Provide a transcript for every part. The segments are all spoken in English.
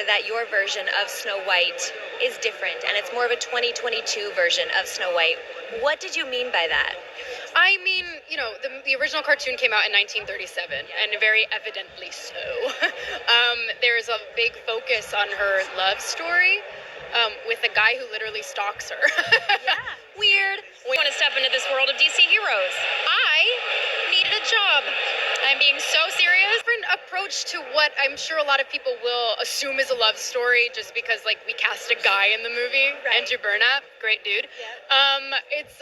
that your version of Snow White is different, and it's more of a 2022 version of Snow White. What did you mean by that? I mean, you know, the original cartoon came out in 1937, and very evidently so. There's a big focus on her love story with a guy who literally stalks her. Yeah. Weird. We want to step into this world of DC heroes. I needed a job. I'm being so serious. Different approach to what I'm sure a lot of people will assume is a love story, just because like we cast a guy in the movie, right. Andrew Burnap, great dude. Yeah. It's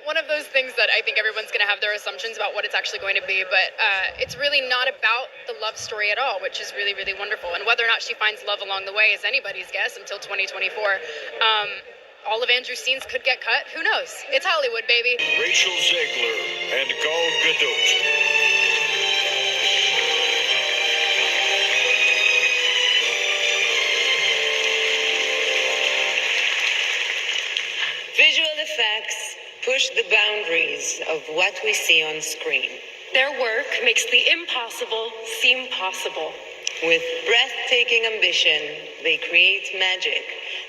one of those things that I think everyone's going to have their assumptions about what it's actually going to be, but it's really not about the love story at all, which is really, really wonderful. And whether or not she finds love along the way is anybody's guess until 2024. All of Andrew's scenes could get cut. Who knows? It's Hollywood, baby. Rachel Zegler and Gal Gadot. Visual effects push the boundaries of what we see on screen. Their work makes the impossible seem possible. With breathtaking ambition, they create magic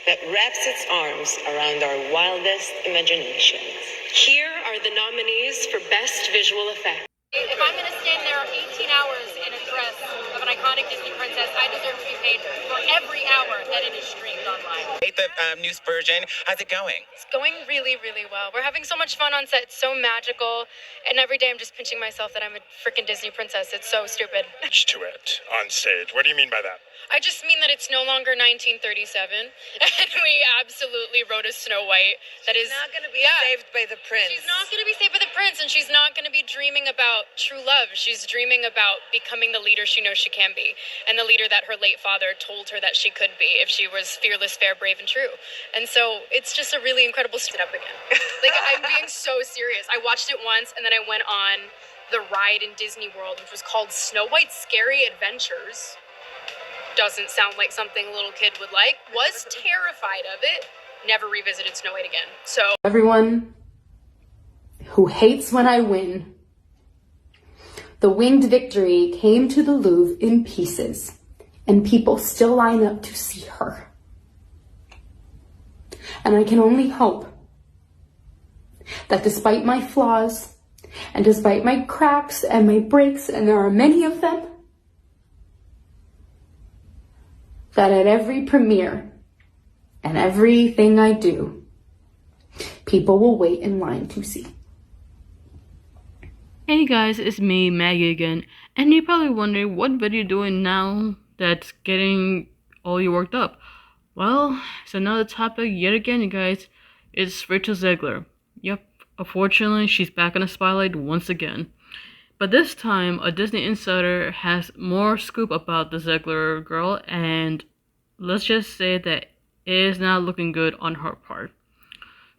that wraps its arms around our wildest imaginations. Here are the nominees for Best Visual Effects. If I'm going to stand there 18 hours in a dress of an iconic Disney princess, I deserve to be paid for every hour that it is streamed online. The news version. How's it going? It's going really, really well. We're having so much fun on set. It's so magical. And every day I'm just pinching myself that I'm a freaking Disney princess. It's so stupid. To it on stage. What do you mean by that? I just mean that it's no longer 1937. And we absolutely wrote a Snow White that is Not going to be saved by the prince. She's not going to be saved by the prince, and she's not going to be dreaming about true love. She's dreaming about becoming the leader she knows she can be, and the leader that her late father told her that she could be if she was fearless, fair, brave, and true. And so it's just a really incredible sit up again. Like, I'm being so serious. I watched it once, and then I went on the ride in Disney World, which was called Snow White's Scary Adventures. Doesn't sound like something a little kid would like. Was terrified of it. Never revisited Snow White again. So everyone who hates when I win, the winged victory came to the Louvre in pieces, and people still line up to see her. And I can only hope that despite my flaws, and despite my cracks and my breaks, and there are many of them, that at every premiere and everything I do, people will wait in line to see. Hey guys, it's me, Maggie again, and you're probably wondering what video you're doing now that's getting all you worked up. Well, it's another topic yet again, you guys. It's Rachel Zegler. Yep, unfortunately, she's back in the spotlight once again. But this time, a Disney insider has more scoop about the Zegler girl, and let's just say that it is not looking good on her part.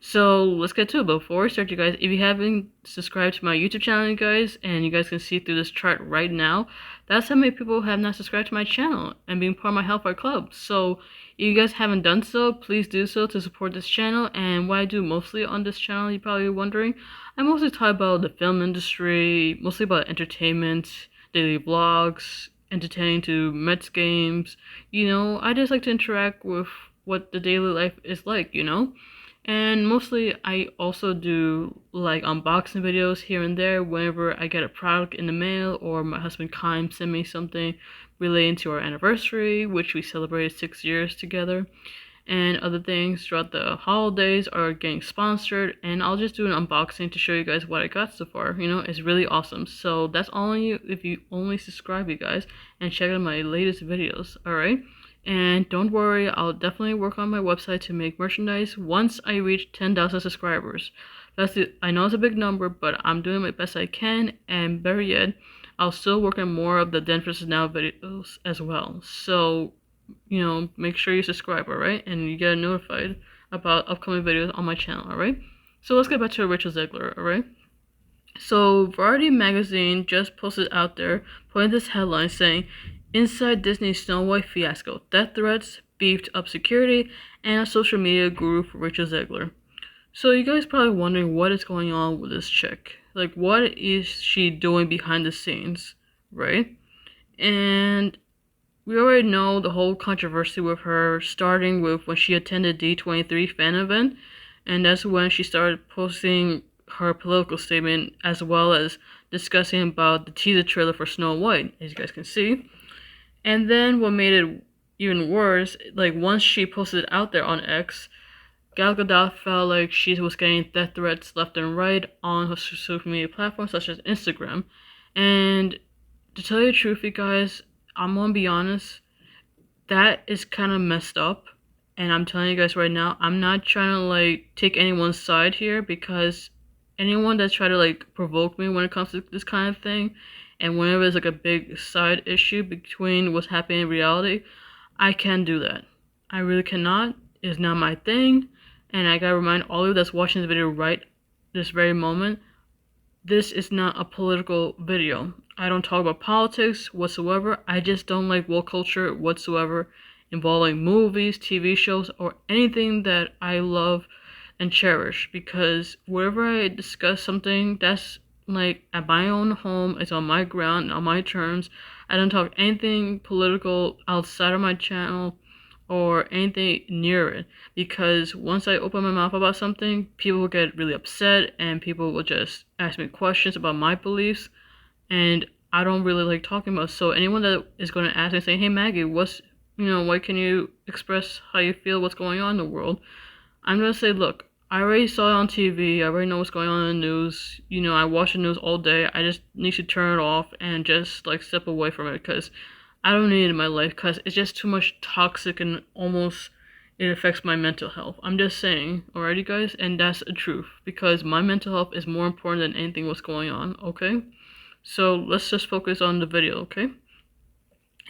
So let's get to it. Before we start, you guys, if you haven't subscribed to my YouTube channel, you guys, and you guys can see through this chart right now, that's how many people have not subscribed to my channel and being part of my Hellfire Club. So if you guys haven't done so, please do so to support this channel. And what I do mostly on this channel, you're probably wondering, I mostly talk about the film industry, mostly about entertainment, daily vlogs, entertaining to Mets games. You know, I just like to interact with what the daily life is like, you know. And mostly I also do like unboxing videos here and there whenever I get a product in the mail, or my husband Kyle sent me something relating to our anniversary, which we celebrated 6 years together, and other things throughout the holidays are getting sponsored, and I'll just do an unboxing to show you guys what I got so far. You know, it's really awesome. So that's all on you if you only subscribe, you guys, and check out my latest videos. Alright, and don't worry, I'll definitely work on my website to make merchandise once I reach 10,000 subscribers. That's it. I know it's a big number, but I'm doing my best I can, and better yet, I'll still work on more of the Then vs. Now videos as well. So, you know, make sure you subscribe, alright? And you get notified about upcoming videos on my channel, alright? So let's get back to Rachel Zegler, alright? So Variety magazine just posted out there, putting this headline saying, "Inside Disney Snow White fiasco, death threats, beefed up security, and a social media guru for Rachel Zegler." So you guys probably wondering what is going on with this chick. Like, what is she doing behind the scenes, right? And we already know the whole controversy with her, starting with when she attended D23 fan event, and that's when she started posting her political statement as well as discussing about the teaser trailer for Snow White, as you guys can see. And then what made it even worse, like once she posted it out there on X, Gal Gadot felt like she was getting death threats left and right on her social media platforms such as Instagram. And to tell you the truth, you guys, I'm gonna be honest, that is kind of messed up. And I'm telling you guys right now, I'm not trying to like take anyone's side here, because anyone that try to like provoke me when it comes to this kind of thing, and whenever there's like a big side issue between what's happening in reality, I can't do that. I really cannot. It's not my thing. And I gotta remind all of you that's watching this video right this very moment, this is not a political video. I don't talk about politics whatsoever. I just don't like woke culture whatsoever involving movies, TV shows, or anything that I love and cherish. Because wherever I discuss something, that's like at my own home, it's on my ground, on my terms. I don't talk anything political outside of my channel or anything near it, because once I open my mouth about something, people will get really upset and people will just ask me questions about my beliefs, and I don't really like talking about it. So anyone that is going to ask me saying, hey Maggie, what's, why can you express how you feel, what's going on in the world, I'm going to say, look, I already saw it on TV, I already know what's going on in the news, I watch the news all day, I just need to turn it off and just like step away from it, because I don't need it in my life, because it's just too much toxic and almost it affects my mental health. I'm just saying, alrighty guys, and that's the truth, because my mental health is more important than anything what's going on, okay? So let's just focus on the video, okay?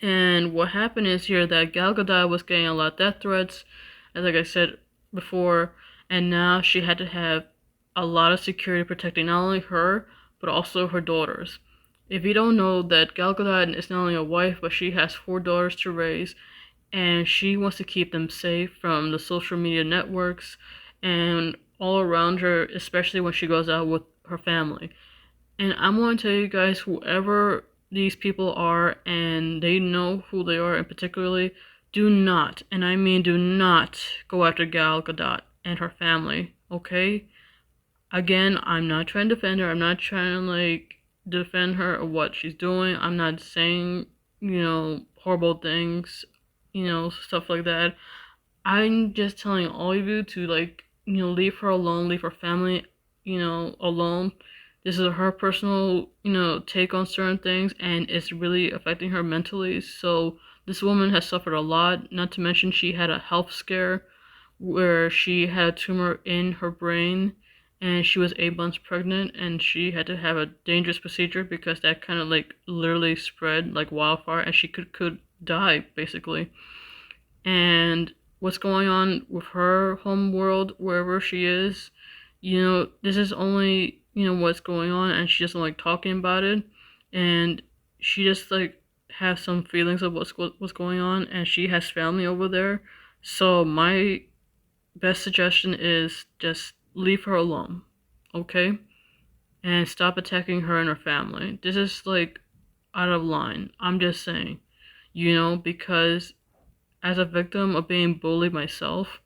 And what happened is here that Gal Gadot was getting a lot of death threats, as like I said before, and now she had to have a lot of security protecting not only her, but also her daughters. If you don't know, that Gal Gadot is not only a wife, but she has 4 daughters to raise, and she wants to keep them safe from the social media networks and all around her, especially when she goes out with her family. And I'm going to tell you guys, whoever these people are, and they know who they are, and particularly, do not, and I mean do not, go after Gal Gadot and her family, okay? Again, I'm not trying to defend her, I'm not trying to like defend her or what she's doing. I'm not saying, horrible things, stuff like that. I'm just telling all of you to like, leave her alone, leave her family, alone. This is her personal, take on certain things, and it's really affecting her mentally. So this woman has suffered a lot, not to mention she had a health scare where she had a tumor in her brain, and she was 8 months pregnant, and she had to have a dangerous procedure because that kind of like literally spread like wildfire, and she could die basically. And what's going on with her home world, wherever she is, this is only, what's going on, and she doesn't like talking about it, and she just like has some feelings of what's going on, and she has family over there. So my best suggestion is just leave her alone, okay? And stop attacking her and her family. This is like out of line. I'm just saying, because as a victim of being bullied myself,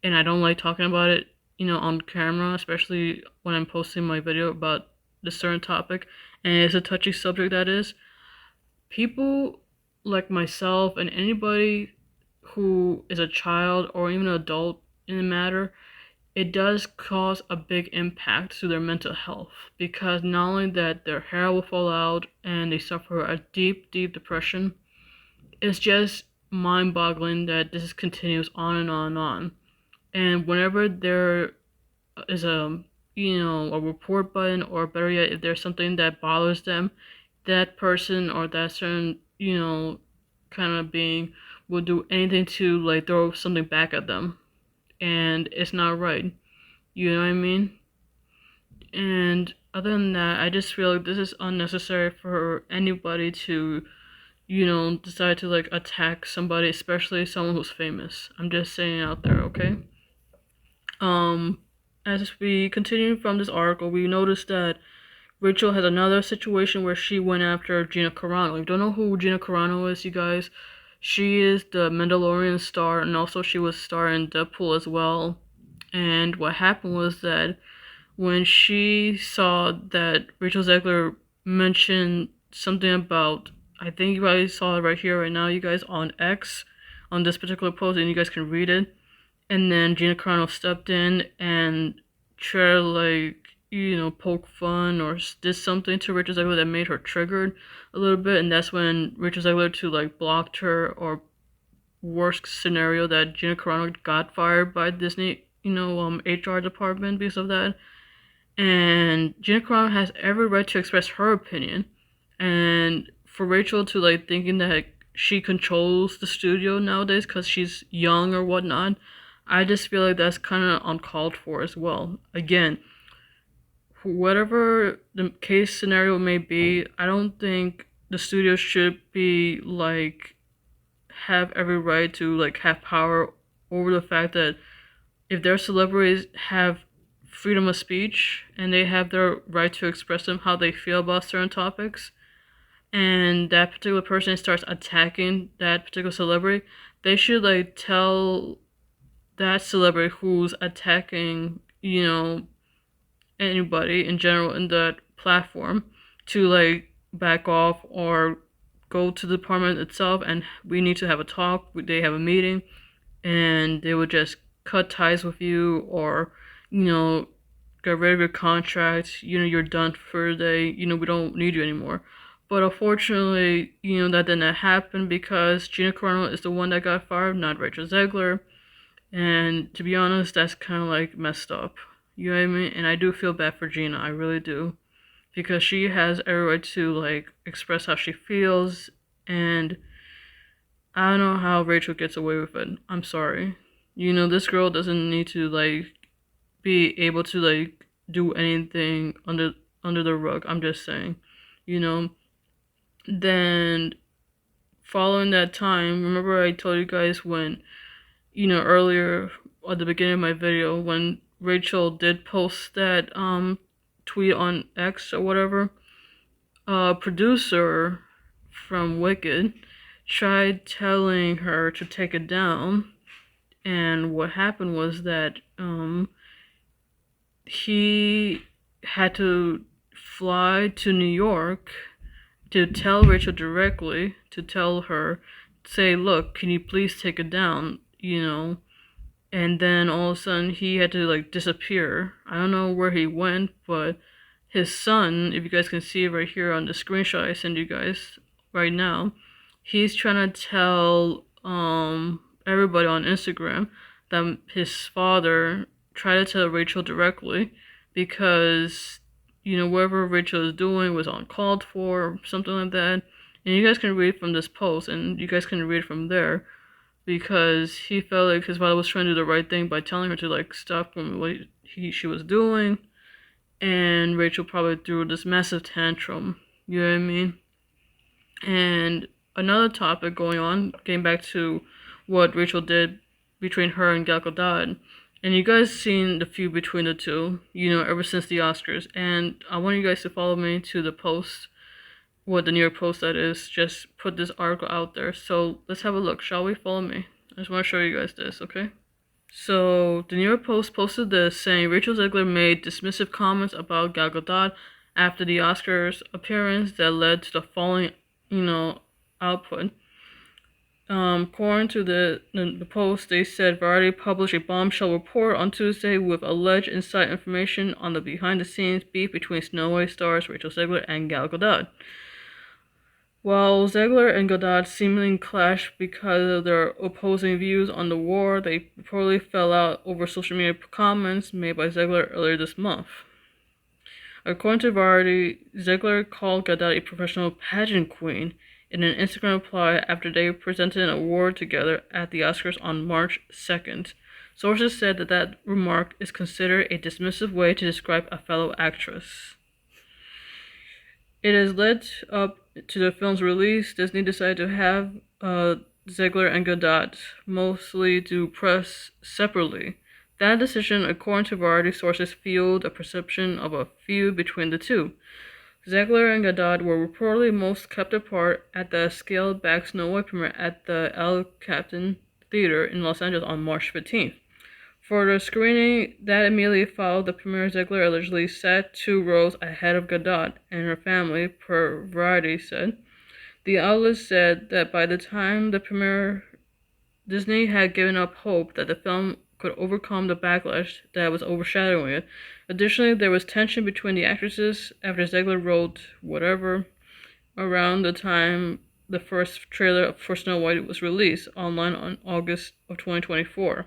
and I don't like talking about it, on camera, especially when I'm posting my video about this certain topic, and it's a touchy subject that is, people like myself and anybody who is a child or even an adult in the matter, it does cause a big impact to their mental health, because not only that their hair will fall out and they suffer a deep, deep depression, it's just mind-boggling that this continues on and on and on. And whenever there is a report button, or better yet, if there's something that bothers them, that person or that certain kind of being will do anything to like throw something back at them, and it's not right. You know what I mean? And other than that, I just feel like this is unnecessary for anybody to decide to like attack somebody, especially someone who's famous. I'm just saying it out there, okay? As we continue from this article, we noticed that Rachel has another situation where she went after Gina Carano. If you don't know who Gina Carano is, you guys, She is the Mandalorian star, and also she was starring Deadpool as well. And what happened was that when she saw that Rachel Zegler mentioned something about, I think you guys saw it right here, right now, you guys on X, on this particular post, and you guys can read it. And then Gina Carano stepped in and tried to, like, poke fun or did something to Rachel Zegler that made her triggered a little bit. And that's when Rachel Zegler to, like, blocked her, or worst scenario, that Gina Carano got fired by Disney, HR department because of that. And Gina Carano has every right to express her opinion. And for Rachel to, like, thinking that she controls the studio nowadays because she's young or whatnot, I just feel like that's kind of uncalled for as well. Again, whatever the case scenario may be, I don't think the studio should be, like, have every right to, like, have power over the fact that if their celebrities have freedom of speech and they have their right to express them how they feel about certain topics, and that particular person starts attacking that particular celebrity, they should, like, tell that celebrity who's attacking, anybody in general in that platform to, like, back off or go to the department itself, and we need to have a talk. They have a meeting, and they would just cut ties with you, or, get rid of your contract. You're done for the day. We don't need you anymore. But unfortunately, that didn't happen because Gina Carano is the one that got fired, not Rachel Zegler. And to be honest, that's kind of, like, messed up. You know what I mean? And I do feel bad for Gina. I really do. Because she has every right to, like, express how she feels. And I don't know how Rachel gets away with it. I'm sorry. This girl doesn't need to, like, be able to, like, do anything under the rug. I'm just saying. Then following that time, remember I told you guys when, earlier at the beginning of my video, when Rachel did post that tweet on X or whatever, a producer from Wicked tried telling her to take it down, and what happened was that he had to fly to New York to tell Rachel directly, to tell her, say, look, can you please take it down, And then all of a sudden he had to, like, disappear. I don't know where he went, but his son, if you guys can see it right here on the screenshot I send you guys right now, he's trying to tell everybody on Instagram that his father tried to tell Rachel directly because, whatever Rachel is doing was uncalled for, or something like that. And you guys can read from this post, and you guys can read from there, because he felt like his father was trying to do the right thing by telling her to, like, stop from what she was doing. And Rachel probably threw this massive tantrum. You know what I mean? And another topic going on, getting back to what Rachel did between her and Gal Gadot. And you guys seen the feud between the two, ever since the Oscars. And I want you guys to follow me to the post, what the New York Post that is, just put this article out there. So let's have a look, shall we? Follow me. I just want to show you guys this, okay? So the New York Post posted this, saying Rachel Zegler made dismissive comments about Gal Gadot after the Oscars appearance that led to the following, output. According to the Post, they said Variety published a bombshell report on Tuesday with alleged inside information on the behind-the-scenes beef between Snow White stars Rachel Zegler and Gal Gadot. While Zegler and Gadot seemingly clashed because of their opposing views on the war, they reportedly fell out over social media comments made by Zegler earlier this month. According to Variety, Zegler called Gadot a professional pageant queen in an Instagram reply after they presented an award together at the Oscars on March 2nd. Sources said that remark is considered a dismissive way to describe a fellow actress. It has led up to the film's release. Disney decided to have Zegler and Gadot mostly do press separately. That decision, according to Variety sources, fueled a perception of a feud between the two. Zegler and Godot were reportedly most kept apart at the scaled-back Snow White premiere at the El Capitan Theater in Los Angeles on March 15th. For the screening that immediately followed the premiere, Zegler allegedly sat 2 rows ahead of Godot and her family, per Variety said. The outlet said that by the time the premiere, Disney had given up hope that the film could overcome the backlash that was overshadowing it. Additionally, there was tension between the actresses after Zegler wrote whatever around the time the first trailer for Snow White was released online on August of 2024.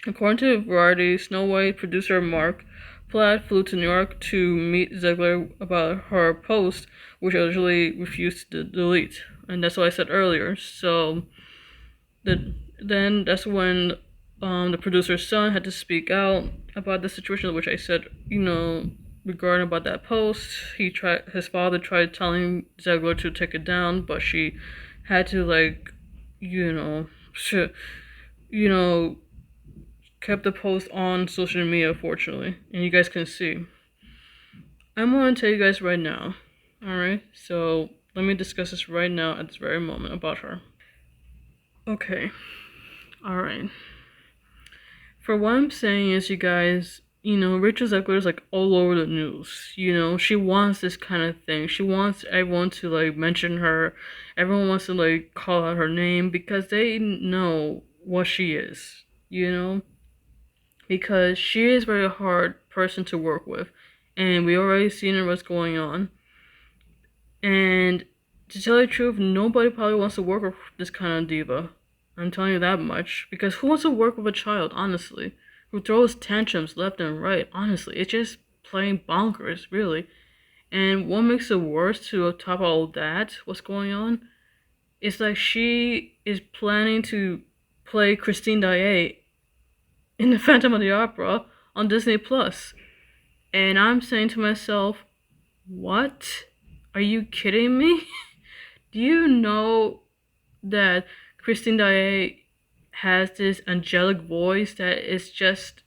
According to Variety, Snow White producer Mark Platt flew to New York to meet Zegler about her post, which allegedly refused to delete. And that's what I said earlier. So then that's when the producer's son had to speak out about the situation, which I said, regarding about that post. His father tried telling Zegler to take it down, but she had to kept the post on social media, fortunately, and you guys can see. I'm going to tell you guys right now, alright? So, let me discuss this right now at this very moment about her. Okay, alright. For what I'm saying is, you guys, Rachel Zegler is, all over the news, she wants this kind of thing. She wants everyone to, mention her. Everyone wants to, call out her name because they know what she is, because she is a very hard person to work with, and we already seen what's going on. And to tell you the truth, nobody probably wants to work with this kind of diva. I'm telling you that much, because who wants to work with a child, honestly, who throws tantrums left and right? Honestly, it's just plain bonkers, really. And what makes it worse, to top all that, what's going on, is she is planning to play Christine Daae in the Phantom of the Opera on Disney Plus. And I'm saying to myself, what? Are you kidding me? Do you know that Christine Daae has this angelic voice that is just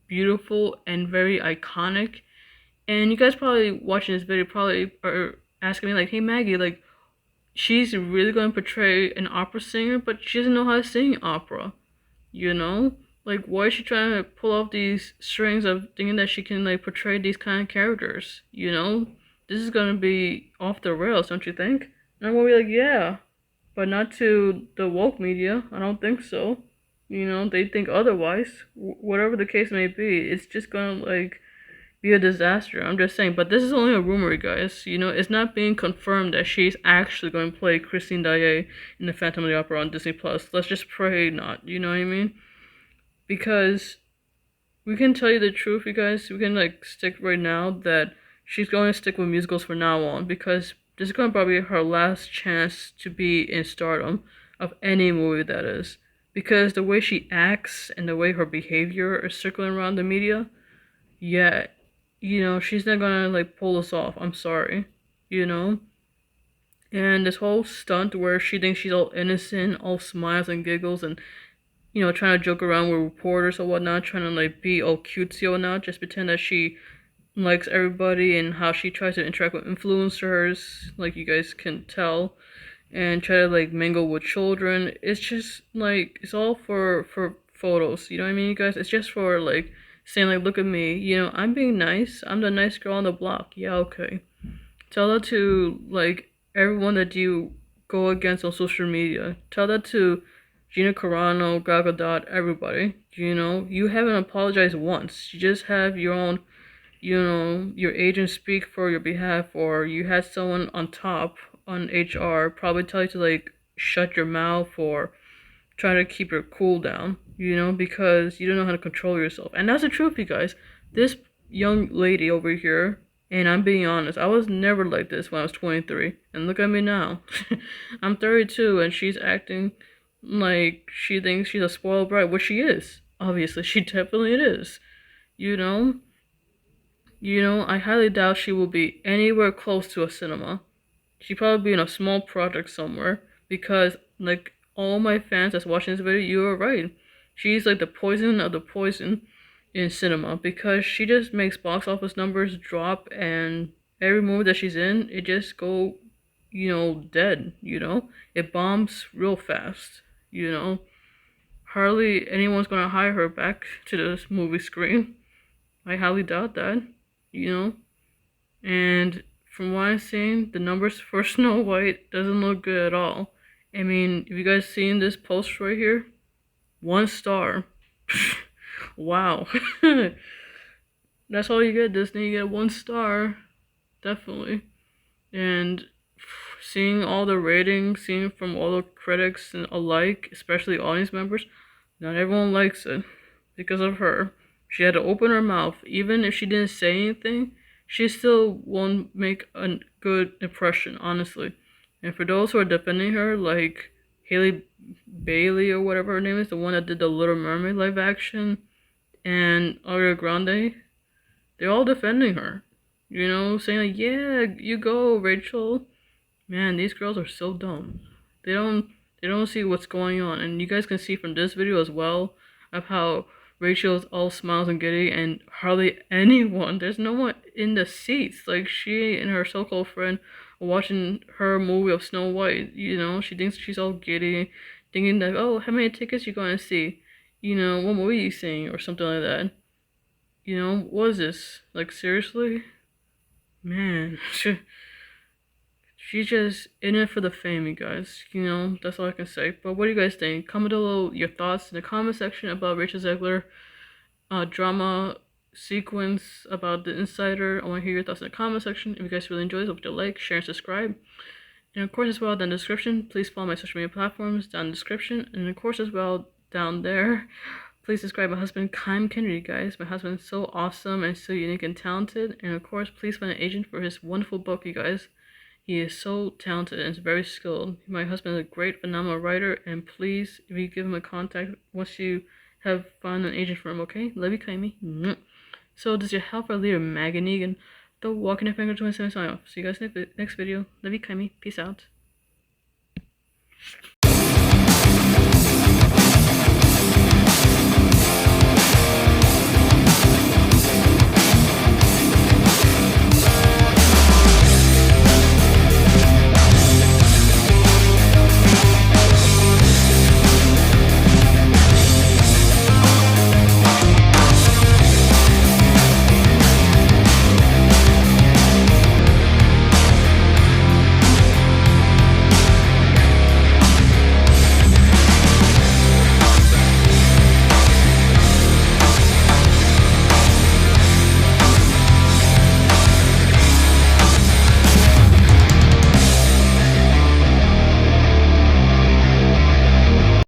beautiful and very iconic? And you guys probably watching this video probably are asking me hey Maggie, she's really going to portray an opera singer, but she doesn't know how to sing opera, why is she trying to pull off these strings of thinking that she can portray these kind of characters? This is gonna be off the rails, don't you think? And I'm gonna be yeah, but not to the woke media. I don't think so. They think otherwise. Whatever the case may be, it's just gonna be a disaster. I'm just saying. But this is only a rumor, guys. It's not being confirmed that she's actually going to play Christine Daae in the Phantom of the Opera on Disney Plus. Let's just pray not. You know what I mean? Because we can tell you the truth, you guys. We can stick right now that she's going to stick with musicals from now on, because this is going to probably be her last chance to be in stardom of any movie, that is. Because the way she acts and the way her behavior is circling around the media, yeah, she's not gonna pull this off. I'm sorry, And this whole stunt where she thinks she's all innocent, all smiles and giggles, and trying to joke around with reporters or whatnot, trying to be all cutesy or whatnot, just pretend that she likes everybody, and how she tries to interact with influencers, you guys can tell, and try to mingle with children. It's just it's all for photos, you know what I mean, you guys? It's just for saying look at me, I'm being nice, I'm the nice girl on the block. Yeah, okay. Tell that to everyone that you go against on social media. Tell that to Gina Carano, Gal Gadot, everybody. You haven't apologized once. You just have your own, your agent speak for your behalf, or you had someone on top on HR probably tell you to shut your mouth, or try to keep your cool down, because you don't know how to control yourself. And that's the truth, you guys. This young lady over here, and I'm being honest, I was never like this when I was 23, and look at me now. I'm 32, and she's acting like she thinks she's a spoiled brat, which she is. Obviously, she definitely is. I highly doubt she will be anywhere close to a cinema. She'd probably be in a small project somewhere, because all my fans that's watching this video, you are right. She's the poison of the poison in cinema, because she just makes box office numbers drop, and every movie that she's in, it just go, dead, It bombs real fast, Hardly anyone's gonna hire her back to this movie screen. I highly doubt that, you know? And from what I've seen, the numbers for Snow White doesn't look good at all. I mean, if you guys seen this post right here, 1 star. Wow. That's all you get, Disney. You get 1 star. Definitely. And seeing all the ratings, seeing from all the critics and alike, especially audience members, not everyone likes it because of her. She had to open her mouth. Even if she didn't say anything, she still won't make a good impression, honestly. And for those who are defending her, like Haley Bailey or whatever her name is, the one that did the Little Mermaid live action, and Ariana Grande, they're all defending her. Saying like, yeah, you go, Rachel. Man, these girls are so dumb. They don't see what's going on. And you guys can see from this video as well of how Rachel's all smiles and giddy and hardly anyone, there's no one in the seats. Like she and her so-called friend are watching her movie of Snow White, she thinks she's all giddy, thinking that, oh, how many tickets you going to see? What movie you seeing or something like that. What is this? Like seriously? Man, she's just in it for the fame, you guys. That's all I can say. But what do you guys think? Comment below your thoughts in the comment section about Rachel Zegler drama sequence about the Insider. I want to hear your thoughts in the comment section. If you guys really enjoyed this, don't forget to like, share, and subscribe. And of course, as well, down in the description, please follow my social media platforms down in the description. And of course, as well, down there, please subscribe my husband, Kyle Kennedy, guys. My husband is so awesome and so unique and talented. And of course, please find an agent for his wonderful book, you guys. He is so talented and is very skilled. My husband is a great, phenomenal writer. And please, if you give him a contact, once you have found an agent for him, okay? Love you, Kaimi. So this is your helper leader, Megan Egan, the Walking the Finger 27 sign off. See you guys next video. Love you, Kaimi. Peace out.